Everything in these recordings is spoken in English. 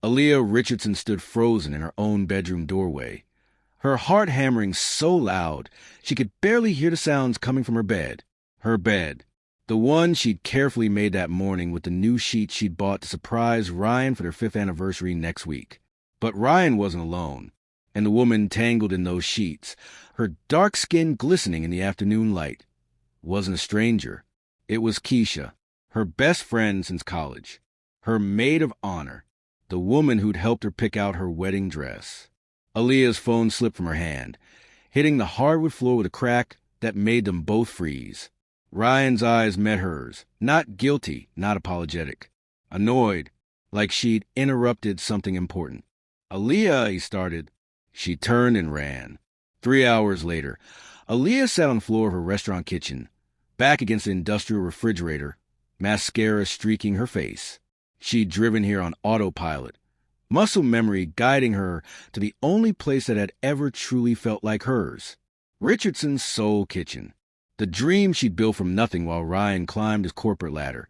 Aaliyah Richardson stood frozen in her own bedroom doorway, her heart hammering so loud she could barely hear the sounds coming from her bed. Her bed. The one she'd carefully made that morning with the new sheets she'd bought to surprise Ryan for their 5th anniversary next week. But Ryan wasn't alone, and the woman tangled in those sheets, her dark skin glistening in the afternoon light, wasn't a stranger. It was Keisha, her best friend since college, her maid of honor, the woman who'd helped her pick out her wedding dress. Aaliyah's phone slipped from her hand, hitting the hardwood floor with a crack that made them both freeze. Ryan's eyes met hers, not guilty, not apologetic. Annoyed, like she'd interrupted something important. "Aaliyah," he started. She turned and ran. 3 hours later, Aaliyah sat on the floor of her restaurant kitchen, back against the industrial refrigerator, mascara streaking her face. She'd driven here on autopilot, muscle memory guiding her to the only place that had ever truly felt like hers, Richardson's Soul Kitchen. The dream she'd built from nothing while Ryan climbed his corporate ladder,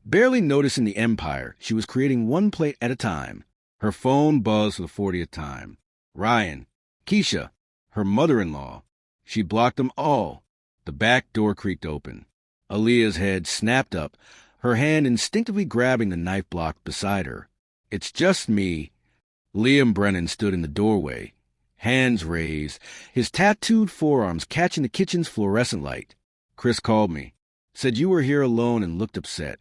barely noticing the empire she was creating one plate at a time. Her phone buzzed for the 40th time. Ryan, Keisha, her mother-in-law. She blocked them all. The back door creaked open. Aaliyah's head snapped up, her hand instinctively grabbing the knife block beside her. "It's just me." Liam Brennan stood in the doorway, hands raised, his tattooed forearms catching the kitchen's fluorescent light. "Chris called me. Said you were here alone and looked upset."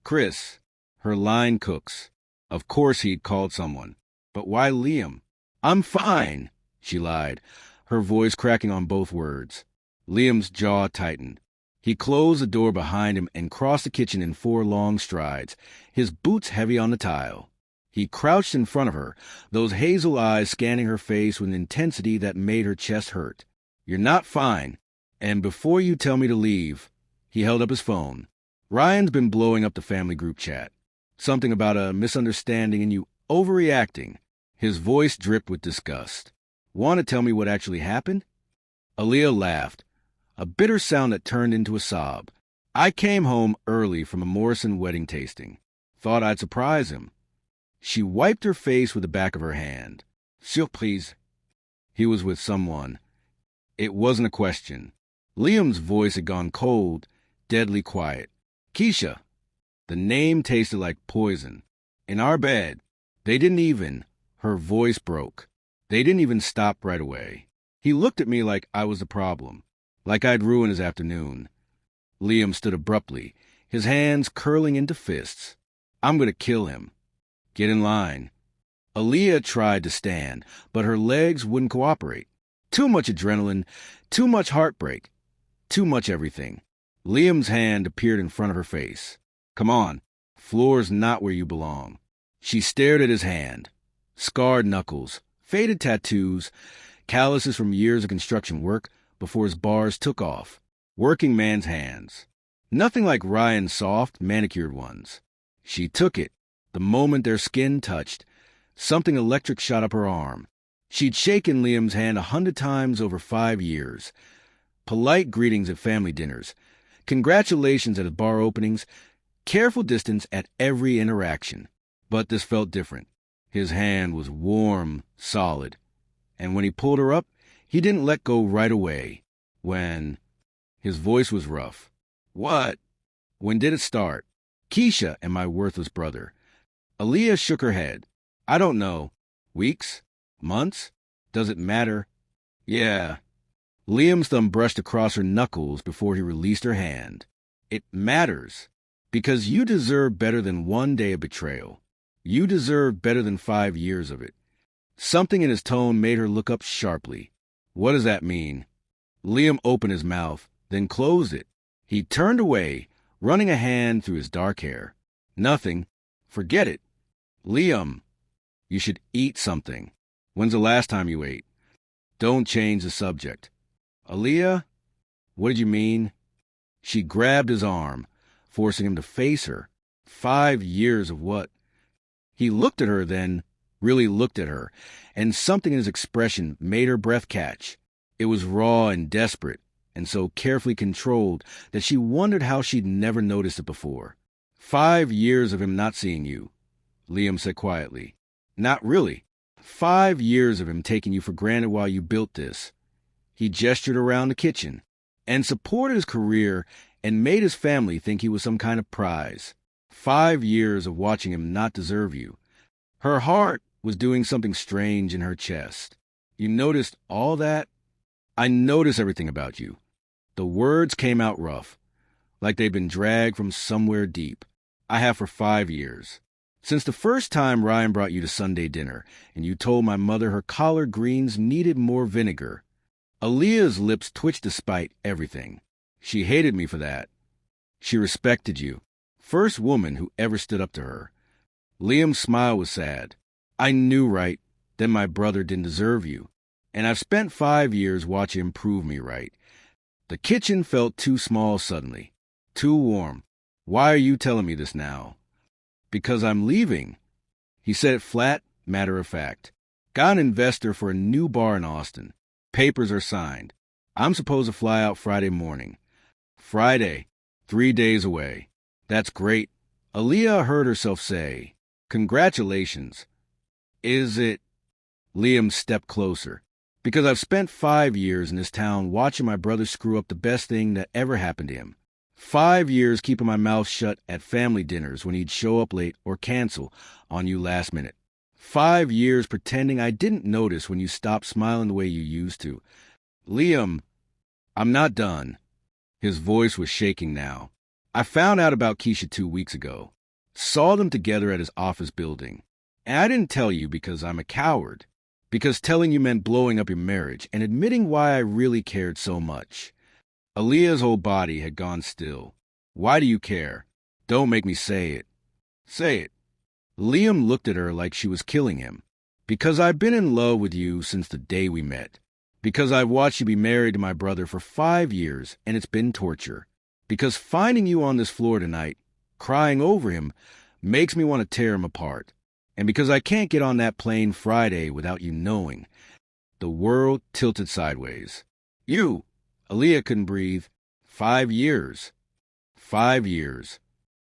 Chris, her line cooks. Of course he'd called someone. But why Liam? "I'm fine," she lied, her voice cracking on both words. Liam's jaw tightened. He closed the door behind him and crossed the kitchen in 4 long strides, his boots heavy on the tile. He crouched in front of her, those hazel eyes scanning her face with an intensity that made her chest hurt. "You're not fine. And before you tell me to leave," he held up his phone. "Ryan's been blowing up the family group chat. Something about a misunderstanding and you overreacting." His voice dripped with disgust. "Want to tell me what actually happened?" Aaliyah laughed, a bitter sound that turned into a sob. "I came home early from a Morrison wedding tasting. Thought I'd surprise him." She wiped her face with the back of her hand. "Surprise." He was with someone. It wasn't a question. Liam's voice had gone cold, deadly quiet. "Keisha." The name tasted like poison. "In our bed. They didn't even..." Her voice broke. "They didn't even stop right away." He looked at me like I was the problem, like I'd ruined his afternoon. Liam stood abruptly, his hands curling into fists. "I'm going to kill him." "Get in line." Aaliyah tried to stand, but her legs wouldn't cooperate. Too much adrenaline, too much heartbreak, too much everything. Liam's hand appeared in front of her face. "Come on. Floor's not where you belong." She stared at his hand. Scarred knuckles, faded tattoos, calluses from years of construction work before his bars took off. Working man's hands. Nothing like Ryan's soft, manicured ones. She took it. The moment their skin touched, something electric shot up her arm. She'd shaken Liam's hand 100 times over 5 years. Polite greetings at family dinners. Congratulations at his bar openings. Careful distance at every interaction. But this felt different. His hand was warm, solid. And when he pulled her up, he didn't let go right away. When... His voice was rough. "What? When did it start?" "Keisha and my worthless brother." Aaliyah shook her head. "I don't know. Weeks? Months? Does it matter?" "Yeah." Liam's thumb brushed across her knuckles before he released her hand. "It matters. Because you deserve better than 1 day of betrayal. You deserve better than 5 years of it." Something in his tone made her look up sharply. "What does that mean?" Liam opened his mouth, then closed it. He turned away, running a hand through his dark hair. "Nothing. Forget it." "Liam, you should eat something. When's the last time you ate?" "Don't change the subject." "Aaliyah, what did you mean?" She grabbed his arm, forcing him to face her. 5 years of what? He looked at her then, really looked at her, and something in his expression made her breath catch. It was raw and desperate, and so carefully controlled that she wondered how she'd never noticed it before. 5 years of him not seeing you," Liam said quietly. Not really. 5 years of him taking you for granted while you built this. He gestured around the kitchen and supported his career and made his family think he was some kind of prize. 5 years of watching him not deserve you. Her heart was doing something strange in her chest. You noticed all that? I notice everything about you. The words came out rough, like they'd been dragged from somewhere deep. I have for 5 years. Since the first time Ryan brought you to Sunday dinner, and you told my mother her collard greens needed more vinegar. Aaliyah's lips twitched despite everything. She hated me for that. She respected you. First woman who ever stood up to her. Liam's smile was sad. I knew right, then my brother didn't deserve you. And I've spent 5 years watching him prove me right. The kitchen felt too small suddenly. Too warm. Why are you telling me this now? Because I'm leaving. He said it flat, matter of fact. Got an investor for a new bar in Austin. Papers are signed. I'm supposed to fly out Friday morning. Friday, 3 days away. That's great. Aaliyah heard herself say, congratulations. Is it? Liam stepped closer. Because I've spent 5 years in this town watching my brother screw up the best thing that ever happened to him. 5 years keeping my mouth shut at family dinners when he'd show up late or cancel on you last minute. 5 years pretending I didn't notice when you stopped smiling the way you used to. Liam, I'm not done. His voice was shaking now. I found out about Keisha 2 weeks ago. Saw them together at his office building. And I didn't tell you because I'm a coward. Because telling you meant blowing up your marriage and admitting why I really cared so much. Aaliyah's whole body had gone still. Why do you care? Don't make me say it. Say it. Liam looked at her like she was killing him. Because I've been in love with you since the day we met. Because I've watched you be married to my brother for 5 years, and it's been torture. Because finding you on this floor tonight, crying over him, makes me want to tear him apart. And because I can't get on that plane Friday without you knowing. The world tilted sideways. You! Aaliyah couldn't breathe. 5 years. 5 years.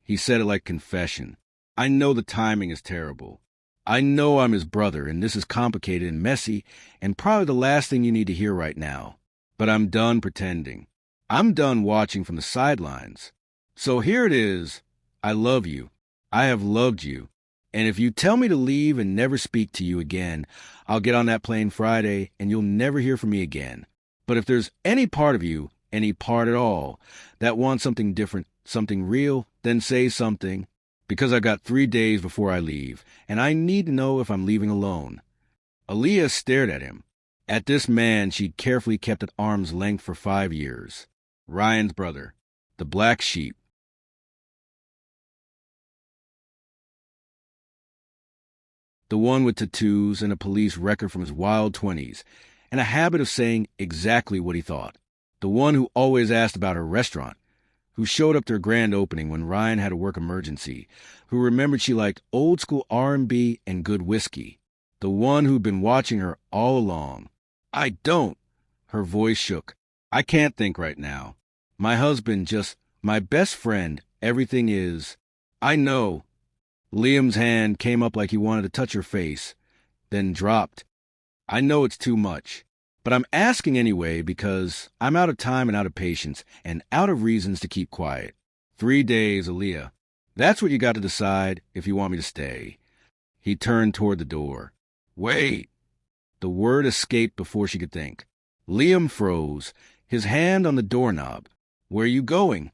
He said it like confession. I know the timing is terrible. I know I'm his brother, and this is complicated and messy, and probably the last thing you need to hear right now. But I'm done pretending. I'm done watching from the sidelines. So here it is. I love you. I have loved you. And if you tell me to leave and never speak to you again, I'll get on that plane Friday, and you'll never hear from me again. But if there's any part of you, any part at all, that wants something different, something real, then say something. Because I've got 3 days before I leave, and I need to know if I'm leaving alone. Aaliyah stared at him. At this man she'd carefully kept at arm's length for 5 years. Ryan's brother. The black sheep. The one with tattoos and a police record from his wild 20s, and a habit of saying exactly what he thought. The one who always asked about her restaurant, who showed up to her grand opening when Ryan had a work emergency, who remembered she liked old-school R&B and good whiskey. The one who'd been watching her all along. I don't. Her voice shook. I can't think right now. My husband, just my best friend, everything is. I know. Liam's hand came up like he wanted to touch her face, then dropped. I know it's too much, but I'm asking anyway because I'm out of time and out of patience and out of reasons to keep quiet. 3 days, Aaliyah. That's what you got to decide if you want me to stay. He turned toward the door. Wait. The word escaped before she could think. Liam froze, his hand on the doorknob. Where are you going?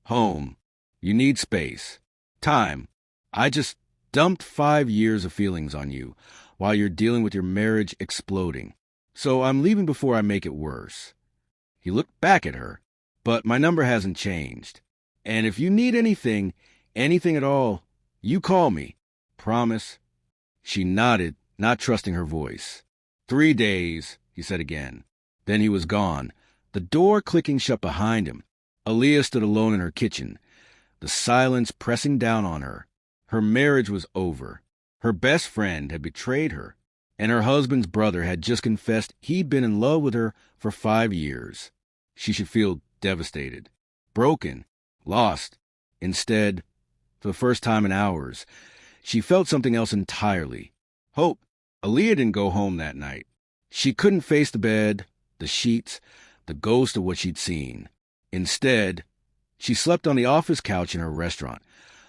Home. You need space. Time. I just dumped 5 years of feelings on you while you're dealing with your marriage exploding. So I'm leaving before I make it worse. He looked back at her. But my number hasn't changed. And if you need anything at all, you call me. Promise? She nodded, not trusting her voice. 3 days, he said again. Then he was gone, the door clicking shut behind him. Aaliyah stood alone in her kitchen, the silence pressing down on her. Her marriage was over. Her best friend had betrayed her, and her husband's brother had just confessed he'd been in love with her for 5 years. She should feel devastated, broken, lost. Instead, for the first time in hours, she felt something else entirely. Hope, Aaliyah didn't go home that night. She couldn't face the bed, the sheets, the ghost of what she'd seen. Instead, she slept on the office couch in her restaurant,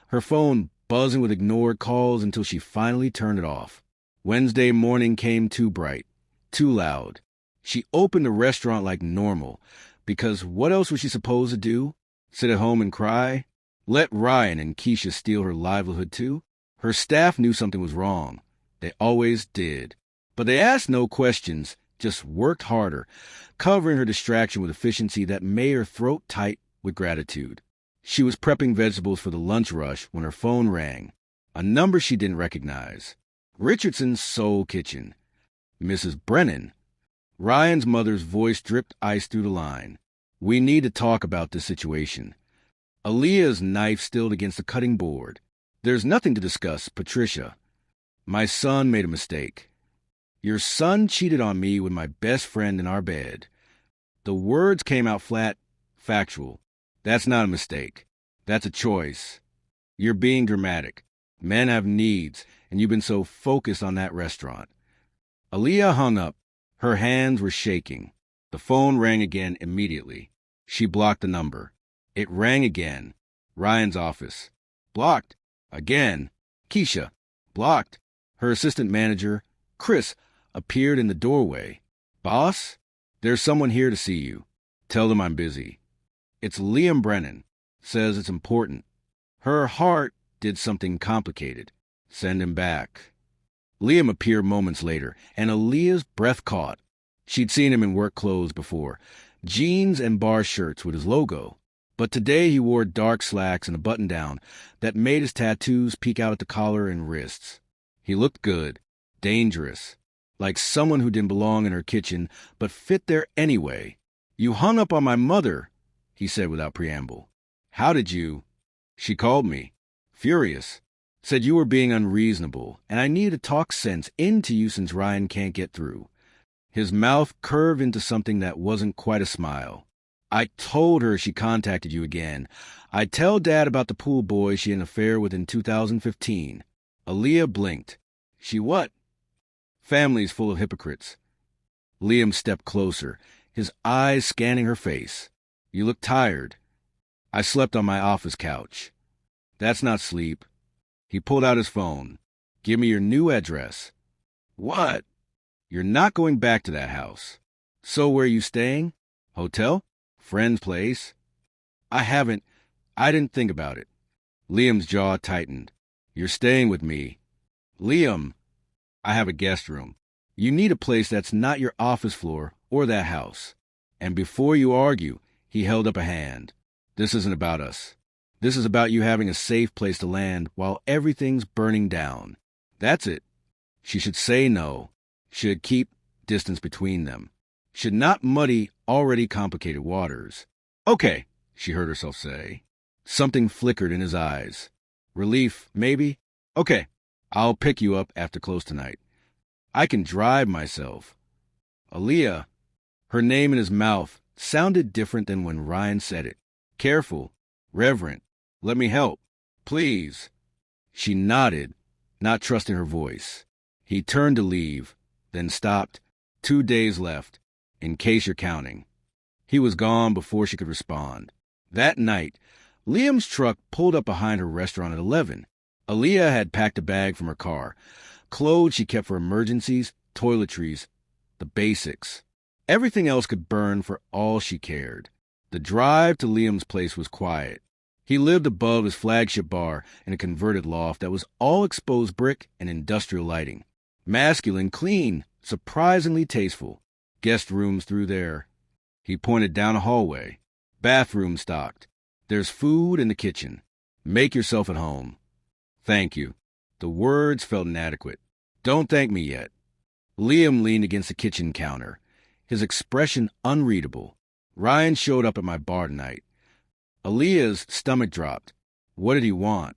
her phone buzzing with ignored calls until she finally turned it off. Wednesday morning came too bright, too loud. She opened the restaurant like normal, because what else was she supposed to do? Sit at home and cry? Let Ryan and Keisha steal her livelihood too? Her staff knew something was wrong. They always did. But they asked no questions, just worked harder, covering her distraction with efficiency that made her throat tight with gratitude. She was prepping vegetables for the lunch rush when her phone rang. A number she didn't recognize. Richardson's Soul Kitchen. Mrs. Brennan. Ryan's mother's voice dripped ice through the line. We need to talk about this situation. Aaliyah's knife stilled against the cutting board. There's nothing to discuss, Patricia. My son made a mistake. Your son cheated on me with my best friend in our bed. The words came out flat, factual. That's not a mistake. That's a choice. You're being dramatic. Men have needs, and you've been so focused on that restaurant. Aaliyah hung up. Her hands were shaking. The phone rang again immediately. She blocked the number. It rang again. Ryan's office. Blocked. Again. Keisha. Blocked. Her assistant manager, Chris, appeared in the doorway. Boss? There's someone here to see you. Tell them I'm busy. It's Liam Brennan. Says it's important. Her heart did something complicated. Send him back. Liam appeared moments later, and Aaliyah's breath caught. She'd seen him in work clothes before, jeans and bar shirts with his logo. But today he wore dark slacks and a button-down that made his tattoos peek out at the collar and wrists. He looked good, dangerous, like someone who didn't belong in her kitchen but fit there anyway. You hung up on my mother, he said without preamble. How did you? She called me, furious. Said you were being unreasonable, and I needed to talk sense into you since Ryan can't get through. His mouth curved into something that wasn't quite a smile. I told her she contacted you again. I'd tell Dad about the pool boy she had an affair with in 2015. Aaliyah blinked. She what? Family's full of hypocrites. Liam stepped closer, his eyes scanning her face. You look tired. I slept on my office couch. That's not sleep. He pulled out his phone. Give me your new address. What? You're not going back to that house. So where are you staying? Hotel? Friend's place? I didn't think about it. Liam's jaw tightened. You're staying with me. Liam, I have a guest room. You need a place that's not your office floor or that house. And before you argue, he held up a hand. This isn't about us. This is about you having a safe place to land while everything's burning down. That's it. She should say no. Should keep distance between them. Should not muddy already complicated waters. Okay, she heard herself say. Something flickered in his eyes. Relief, maybe? Okay, I'll pick you up after close tonight. I can drive myself. Aaliyah, her name in his mouth sounded different than when Ryan said it. Careful, reverent. Let me help. Please. She nodded, not trusting her voice. He turned to leave, then stopped. 2 days left, in case you're counting. He was gone before she could respond. That night, Liam's truck pulled up behind her restaurant at 11. Aaliyah had packed a bag from her car. Clothes she kept for emergencies, toiletries, the basics. Everything else could burn for all she cared. The drive to Liam's place was quiet. He lived above his flagship bar in a converted loft that was all exposed brick and industrial lighting. Masculine, clean, surprisingly tasteful. Guest rooms through there. He pointed down a hallway. Bathroom stocked. There's food in the kitchen. Make yourself at home. Thank you. The words felt inadequate. Don't thank me yet. Liam leaned against the kitchen counter, his expression unreadable. Ryan showed up at my bar tonight. Aaliyah's stomach dropped. What did he want?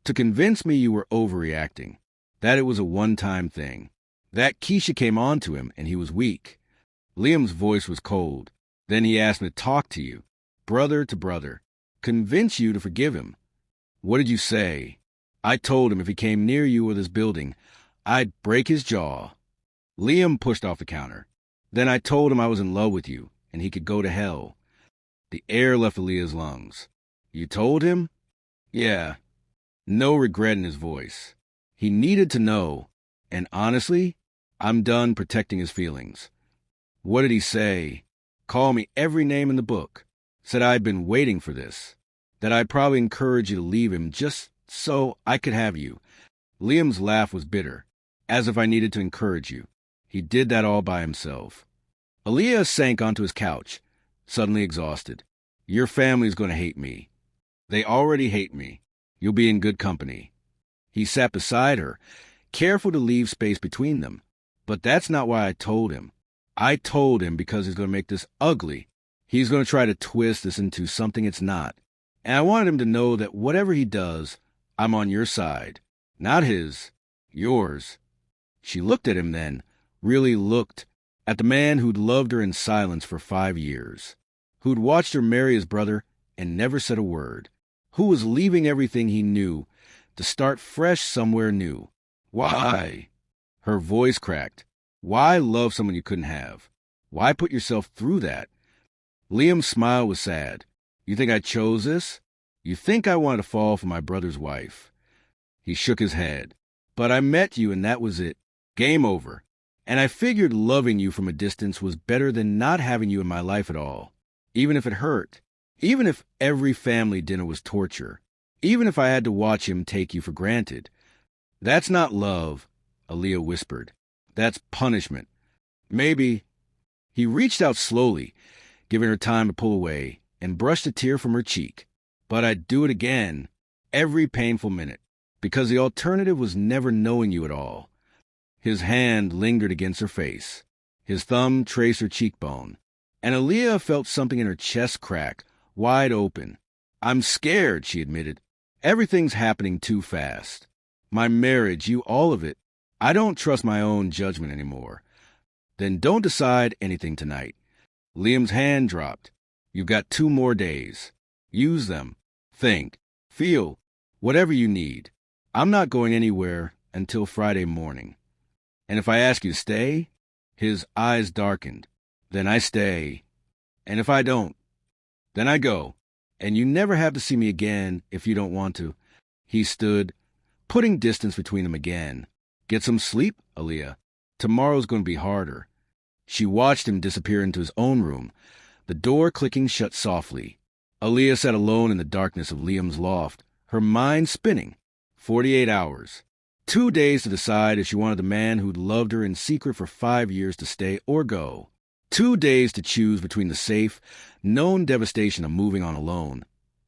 To convince me you were overreacting, that it was a one-time thing, that Keisha came on to him and he was weak. Liam's voice was cold. Then he asked me to talk to you, brother to brother, convince you to forgive him. What did you say? I told him if he came near you or this building, I'd break his jaw. Liam pushed off the counter. Then I told him I was in love with you, and he could go to hell. The air left Aaliyah's lungs. You told him? Yeah. No regret in his voice. He needed to know, and honestly, I'm done protecting his feelings. What did he say? Call me every name in the book. Said I'd been waiting for this. That I'd probably encourage you to leave him just so I could have you. Liam's laugh was bitter, as if I needed to encourage you. He did that all by himself. Aaliyah sank onto his couch, suddenly exhausted. Your family's going to hate me. They already hate me. You'll be in good company. He sat beside her, careful to leave space between them. But that's not why I told him. I told him because he's going to make this ugly. He's going to try to twist this into something it's not. And I wanted him to know that whatever he does, I'm on your side. Not his. Yours. She looked at him then, really looked, at the man who'd loved her in silence for 5 years, who'd watched her marry his brother and never said a word, who was leaving everything he knew to start fresh somewhere new. Why? Her voice cracked. Why love someone you couldn't have? Why put yourself through that? Liam's smile was sad. You think I chose this? You think I wanted to fall for my brother's wife? He shook his head. But I met you and that was it. Game over. And I figured loving you from a distance was better than not having you in my life at all. Even if it hurt. Even if every family dinner was torture. Even if I had to watch him take you for granted. That's not love, Aaliyah whispered. That's punishment. Maybe. He reached out slowly, giving her time to pull away, and brushed a tear from her cheek. But I'd do it again, every painful minute, because the alternative was never knowing you at all. His hand lingered against her face. His thumb traced her cheekbone, and Aaliyah felt something in her chest crack, wide open. I'm scared, she admitted. Everything's happening too fast. My marriage, you, all of it. I don't trust my own judgment anymore. Then don't decide anything tonight. Liam's hand dropped. You've got 2 more days. Use them. Think. Feel. Whatever you need. I'm not going anywhere until Friday morning. And if I ask you to stay? His eyes darkened. Then I stay. And if I don't? Then I go. And you never have to see me again if you don't want to. He stood, putting distance between them again. Get some sleep, Aaliyah. Tomorrow's going to be harder. She watched him disappear into his own room, the door clicking shut softly. Aaliyah sat alone in the darkness of Liam's loft, her mind spinning. 48 hours. 2 days to decide if she wanted the man who'd loved her in secret for 5 years to stay or go. 2 days to choose between the safe, known devastation of moving on alone,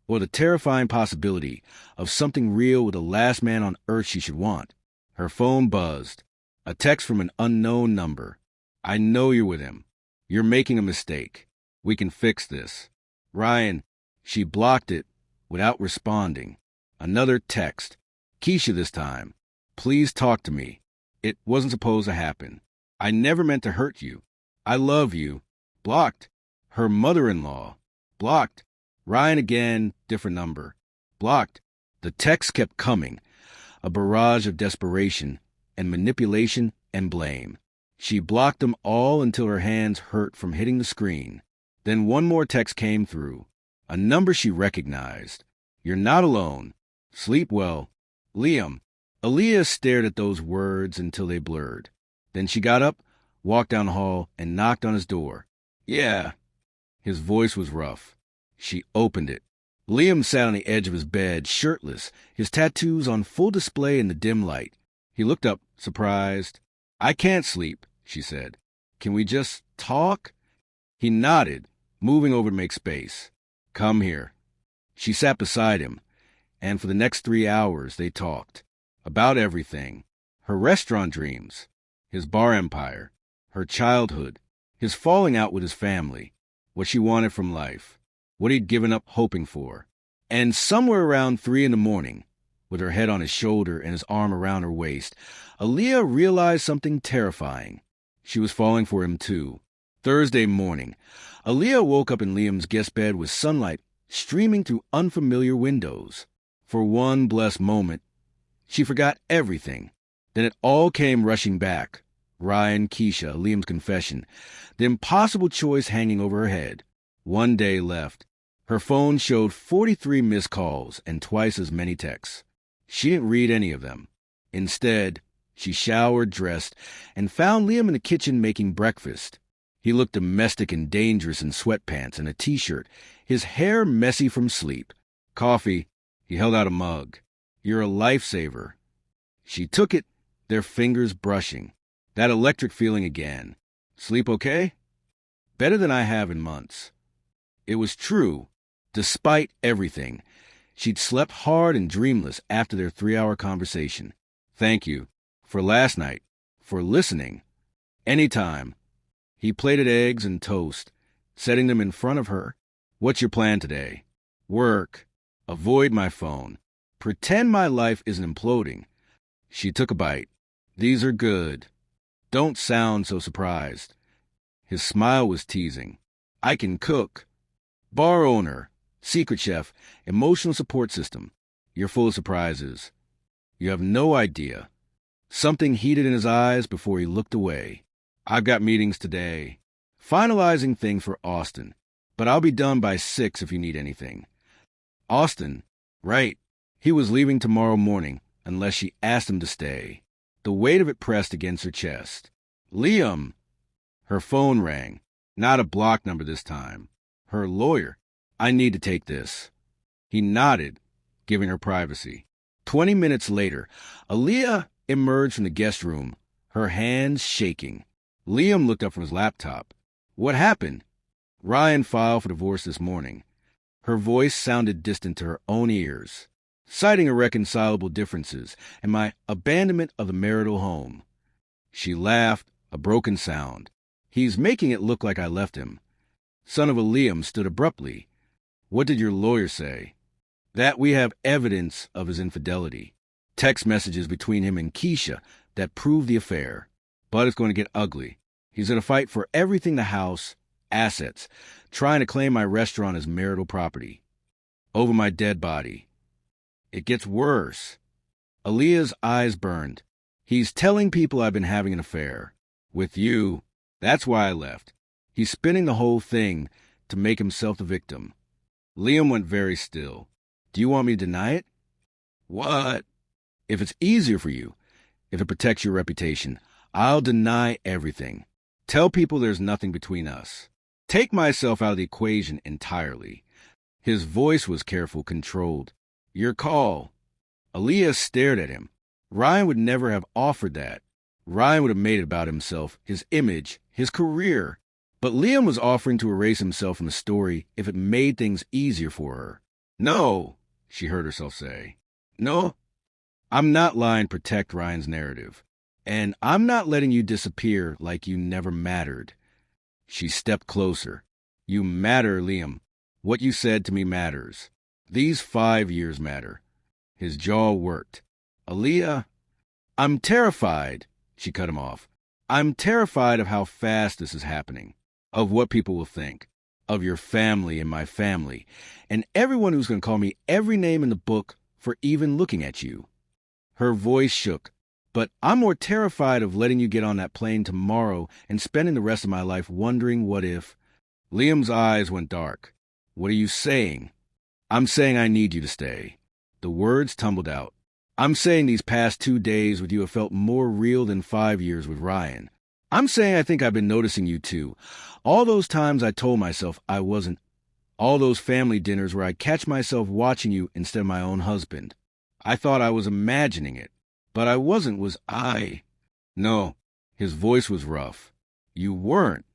or the terrifying possibility of something real with the last man on earth she should want. Her phone buzzed. A text from an unknown number. I know you're with him. You're making a mistake. We can fix this. Ryan. She blocked it without responding. Another text. Keisha this time. Please talk to me. It wasn't supposed to happen. I never meant to hurt you. I love you. Blocked. Her mother-in-law. Blocked. Ryan again, different number. Blocked. The text kept coming. A barrage of desperation and manipulation and blame. She blocked them all until her hands hurt from hitting the screen. Then one more text came through. A number she recognized. You're not alone. Sleep well. Liam. Aaliyah stared at those words until they blurred. Then she got up, walked down the hall, and knocked on his door. Yeah. His voice was rough. She opened it. Liam sat on the edge of his bed, shirtless, his tattoos on full display in the dim light. He looked up, surprised. I can't sleep, she said. Can we just talk? He nodded, moving over to make space. Come here. She sat beside him, and for the next 3 hours they talked. About everything. Her restaurant dreams, his bar empire, her childhood, his falling out with his family, what she wanted from life, what he'd given up hoping for. And somewhere around 3 a.m, with her head on his shoulder and his arm around her waist, Aaliyah realized something terrifying. She was falling for him too. Thursday morning, Aaliyah woke up in Liam's guest bed with sunlight streaming through unfamiliar windows. For one blessed moment, she forgot everything. Then it all came rushing back. Ryan, Keisha, Liam's confession. The impossible choice hanging over her head. 1 day left. Her phone showed 43 missed calls and twice as many texts. She didn't read any of them. Instead, she showered, dressed, and found Liam in the kitchen making breakfast. He looked domestic and dangerous in sweatpants and a t-shirt, his hair messy from sleep. Coffee. He held out a mug. You're a lifesaver. She took it, their fingers brushing. That electric feeling again. Sleep okay? Better than I have in months. It was true. Despite everything, she'd slept hard and dreamless after their 3-hour conversation. Thank you. For last night. For listening. Anytime. He plated eggs and toast, setting them in front of her. What's your plan today? Work. Avoid my phone. Pretend my life isn't imploding. She took a bite. These are good. Don't sound so surprised. His smile was teasing. I can cook. Bar owner, secret chef, emotional support system. You're full of surprises. You have no idea. Something heated in his eyes before he looked away. I've got meetings today. Finalizing things for Austin. But I'll be done by 6 if you need anything. Austin. Right. He was leaving tomorrow morning, unless she asked him to stay. The weight of it pressed against her chest. Liam! Her phone rang. Not a block number this time. Her lawyer. I need to take this. He nodded, giving her privacy. 20 minutes later, Aaliyah emerged from the guest room, her hands shaking. Liam looked up from his laptop. What happened? Ryan filed for divorce this morning. Her voice sounded distant to her own ears, citing irreconcilable differences and my abandonment of the marital home. She laughed, a broken sound. He's making it look like I left him. Son of a Liam stood abruptly. What did your lawyer say? That we have evidence of his infidelity. Text messages between him and Keisha that prove the affair. But it's going to get ugly. He's going to fight for everything the house, assets, trying to claim my restaurant as marital property. Over my dead body. It gets worse. Aaliyah's eyes burned. He's telling people I've been having an affair. With you. That's why I left. He's spinning the whole thing to make himself the victim. Liam went very still. Do you want me to deny it? What? If it's easier for you, if it protects your reputation, I'll deny everything. Tell people there's nothing between us. Take myself out of the equation entirely. His voice was careful, controlled. Your call. Aaliyah stared at him. Ryan would never have offered that. Ryan would have made it about himself, his image, his career. But Liam was offering to erase himself from the story if it made things easier for her. No, she heard herself say. No, I'm not lying to protect Ryan's narrative. And I'm not letting you disappear like you never mattered. She stepped closer. You matter, Liam. What you said to me matters. These 5 years matter. His jaw worked. Aaliyah, I'm terrified, she cut him off. I'm terrified of how fast this is happening, of what people will think, of your family and my family, and everyone who's going to call me every name in the book for even looking at you. Her voice shook. But I'm more terrified of letting you get on that plane tomorrow and spending the rest of my life wondering what if. Liam's eyes went dark. What are you saying? I'm saying I need you to stay. The words tumbled out. I'm saying these past 2 days with you have felt more real than 5 years with Ryan. I'm saying I think I've been noticing you too. All those times I told myself I wasn't. All those family dinners where I catch myself watching you instead of my own husband. I thought I was imagining it. But I wasn't, was I? No. His voice was rough. You weren't.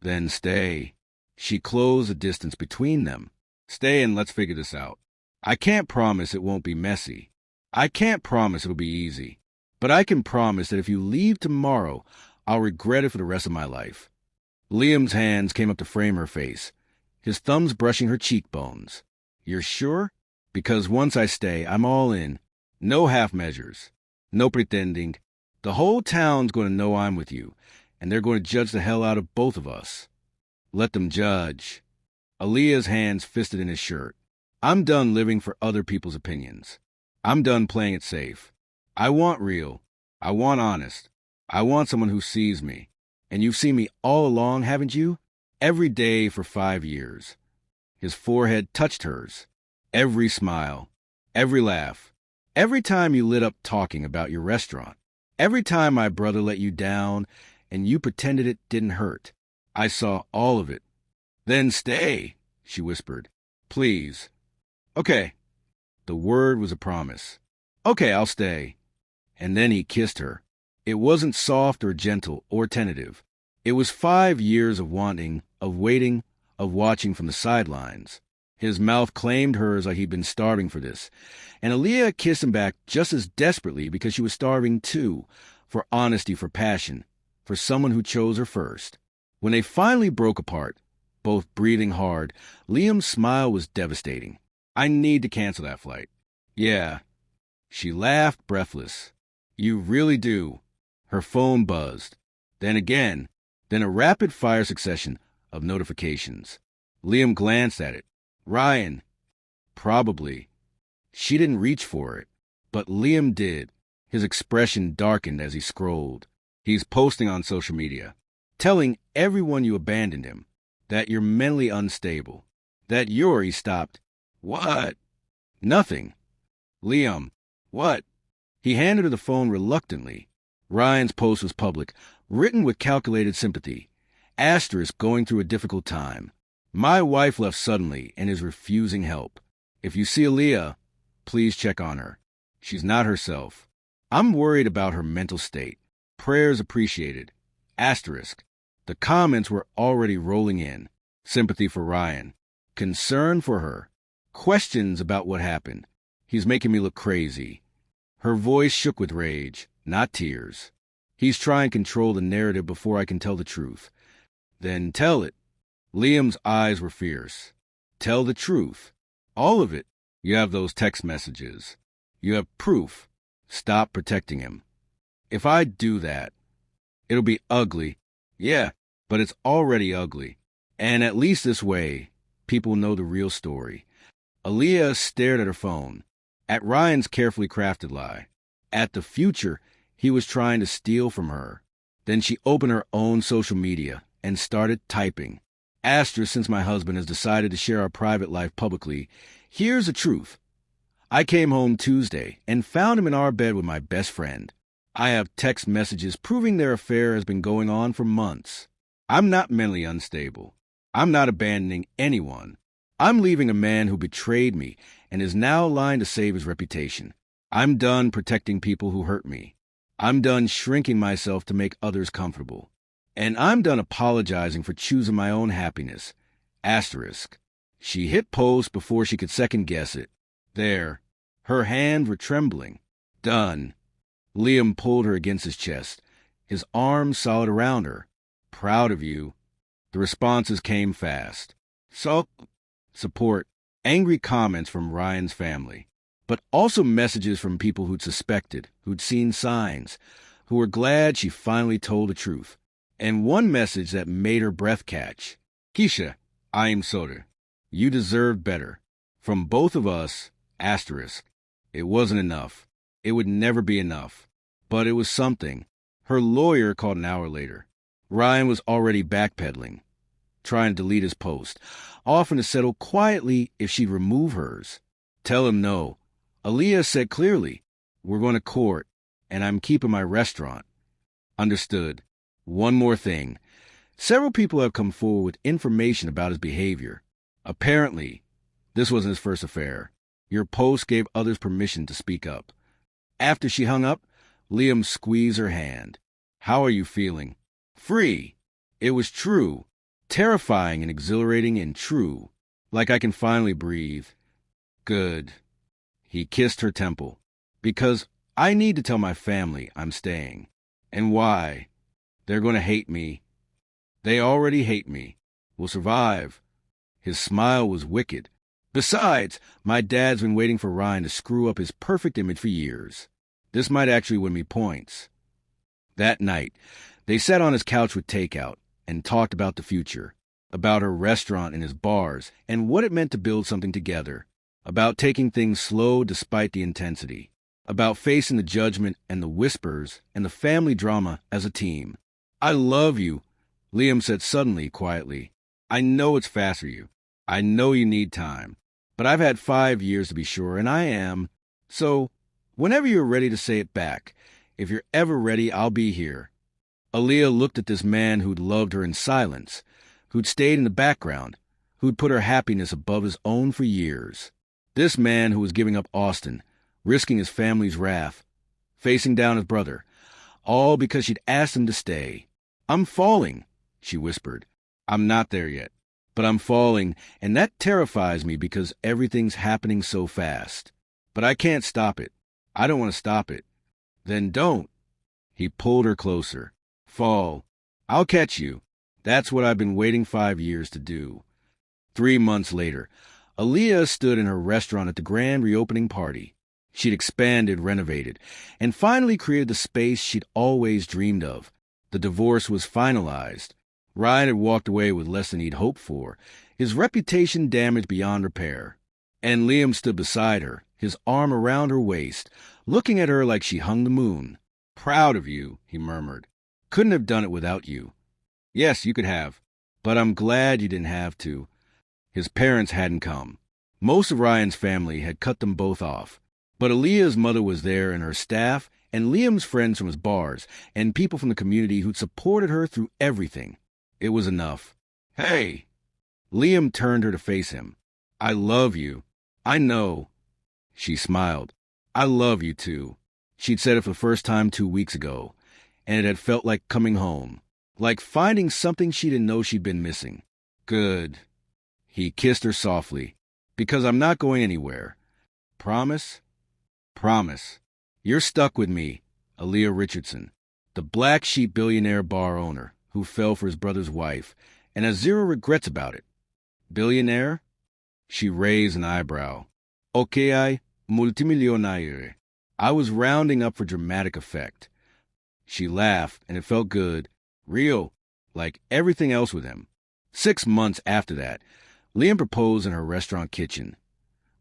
Then stay. She closed the distance between them. Stay and let's figure this out. I can't promise it won't be messy. I can't promise it'll be easy. But I can promise that if you leave tomorrow, I'll regret it for the rest of my life. Liam's hands came up to frame her face, his thumbs brushing her cheekbones. You're sure? Because once I stay, I'm all in. No half measures. No pretending. The whole town's going to know I'm with you, and they're going to judge the hell out of both of us. Let them judge. Aaliyah's hands fisted in his shirt. I'm done living for other people's opinions. I'm done playing it safe. I want real. I want honest. I want someone who sees me. And you've seen me all along, haven't you? Every day for 5 years. His forehead touched hers. Every smile. Every laugh. Every time you lit up talking about your restaurant. Every time my brother let you down and you pretended it didn't hurt. I saw all of it. Then stay, she whispered. Please. Okay. The word was a promise. Okay, I'll stay. And then he kissed her. It wasn't soft or gentle or tentative. It was 5 years of wanting, of waiting, of watching from the sidelines. His mouth claimed hers like he'd been starving for this. And Aaliyah kissed him back just as desperately because she was starving too, for honesty, for passion, for someone who chose her first. When they finally broke apart, both breathing hard, Liam's smile was devastating. I need to cancel that flight. Yeah. She laughed, breathless. You really do. Her phone buzzed. Then again. Then a rapid-fire succession of notifications. Liam glanced at it. Ryan. Probably. She didn't reach for it. But Liam did. His expression darkened as he scrolled. He's posting on social media, telling everyone you abandoned him, that you're mentally unstable, that he stopped. What? Nothing. Liam. What? He handed her the phone reluctantly. Ryan's post was public, written with calculated sympathy. Asterisk going through a difficult time. My wife left suddenly and is refusing help. If you see Aaliyah, please check on her. She's not herself. I'm worried about her mental state. Prayers appreciated. Asterisk. The comments were already rolling in. Sympathy for Ryan. Concern for her. Questions about what happened. He's making me look crazy. Her voice shook with rage, not tears. He's trying to control the narrative before I can tell the truth. Then tell it. Liam's eyes were fierce. Tell the truth. All of it. You have those text messages. You have proof. Stop protecting him. If I do that, it'll be ugly. Yeah, but it's already ugly. And at least this way, people know the real story. Aaliyah stared at her phone, at Ryan's carefully crafted lie, at the future he was trying to steal from her. Then she opened her own social media and started typing. Asterisk, since my husband has decided to share our private life publicly, here's the truth. I came home Tuesday and found him in our bed with my best friend. I have text messages proving their affair has been going on for months. I'm not mentally unstable. I'm not abandoning anyone. I'm leaving a man who betrayed me and is now lying to save his reputation. I'm done protecting people who hurt me. I'm done shrinking myself to make others comfortable. And I'm done apologizing for choosing my own happiness. Asterisk. She hit post before she could second-guess it. There. Her hands were trembling. Done. Liam pulled her against his chest, his arms solid around her. Proud of you. The responses came fast. Support, angry comments from Ryan's family, but also messages from people who'd suspected, who'd seen signs, who were glad she finally told the truth. And one message that made her breath catch. Keisha, I am sorry. You deserved better. From both of us, asterisk. It wasn't enough. It would never be enough. But it was something. Her lawyer called an hour later. Ryan was already backpedaling, trying to delete his post, offering to settle quietly if she'd remove hers. Tell him no. Aaliyah said clearly, we're going to court, and I'm keeping my restaurant. Understood. One more thing. Several people have come forward with information about his behavior. Apparently, this wasn't his first affair. Your post gave others permission to speak up. After she hung up, Liam squeezed her hand. How are you feeling? Free. It was true. Terrifying and exhilarating and true. Like I can finally breathe. Good. He kissed her temple. Because I need to tell my family I'm staying. And why? They're going to hate me. They already hate me. We'll survive. His smile was wicked. Besides, my dad's been waiting for Ryan to screw up his perfect image for years. This might actually win me points. That night, they sat on his couch with takeout and talked about the future, about her restaurant and his bars, and what it meant to build something together, about taking things slow despite the intensity, about facing the judgment and the whispers and the family drama as a team. I love you, Liam said suddenly, quietly. I know it's fast for you. I know you need time. But I've had 5 years to be sure, and I am. So, whenever you're ready to say it back, if you're ever ready, I'll be here. Aaliyah looked at this man who'd loved her in silence, who'd stayed in the background, who'd put her happiness above his own for years. This man who was giving up Austin, risking his family's wrath, facing down his brother, all because she'd asked him to stay. I'm falling, she whispered. I'm not there yet, but I'm falling, and that terrifies me because everything's happening so fast. But I can't stop it. I don't want to stop it. Then don't. He pulled her closer. Fall. I'll catch you. That's what I've been waiting 5 years to do. 3 months later, Aaliyah stood in her restaurant at the grand reopening party. She'd expanded, renovated, and finally created the space she'd always dreamed of. The divorce was finalized. Ryan had walked away with less than he'd hoped for, his reputation damaged beyond repair. And Liam stood beside her, his arm around her waist, looking at her like she hung the moon. Proud of you, he murmured. Couldn't have done it without you. Yes, you could have, but I'm glad you didn't have to. His parents hadn't come. Most of Ryan's family had cut them both off. But Aaliyah's mother was there and her staff, and Liam's friends from his bars, and people from the community who'd supported her through everything. It was enough. Hey! Liam turned her to face him. I love you. I know. She smiled. I love you too. She'd said it for the first time 2 weeks ago, and it had felt like coming home, like finding something she didn't know she'd been missing. Good. He kissed her softly. Because I'm not going anywhere. Promise? Promise. You're stuck with me, Aaliyah Richardson, the black sheep billionaire bar owner who fell for his brother's wife and has zero regrets about it. Billionaire? She raised an eyebrow. Okay, multimillionaire. I was rounding up for dramatic effect. She laughed, and it felt good, real, like everything else with him. 6 months after that, Liam proposed in her restaurant kitchen,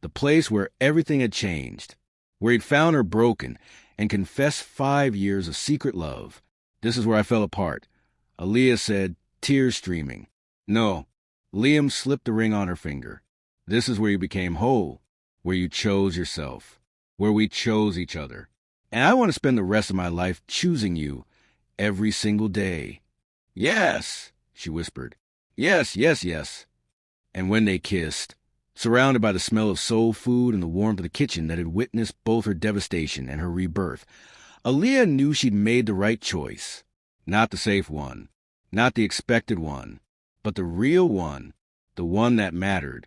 the place where everything had changed, where he'd found her broken and confessed 5 years of secret love. This is where I fell apart, Aaliyah said, tears streaming. No, Liam slipped the ring on her finger. This is where you became whole, where you chose yourself, where we chose each other. And I want to spend the rest of my life choosing you every single day. Yes, she whispered. Yes, yes, yes. And when they kissed, surrounded by the smell of soul food and the warmth of the kitchen that had witnessed both her devastation and her rebirth, Aaliyah knew she'd made the right choice. Not the safe one, not the expected one, but the real one, the one that mattered.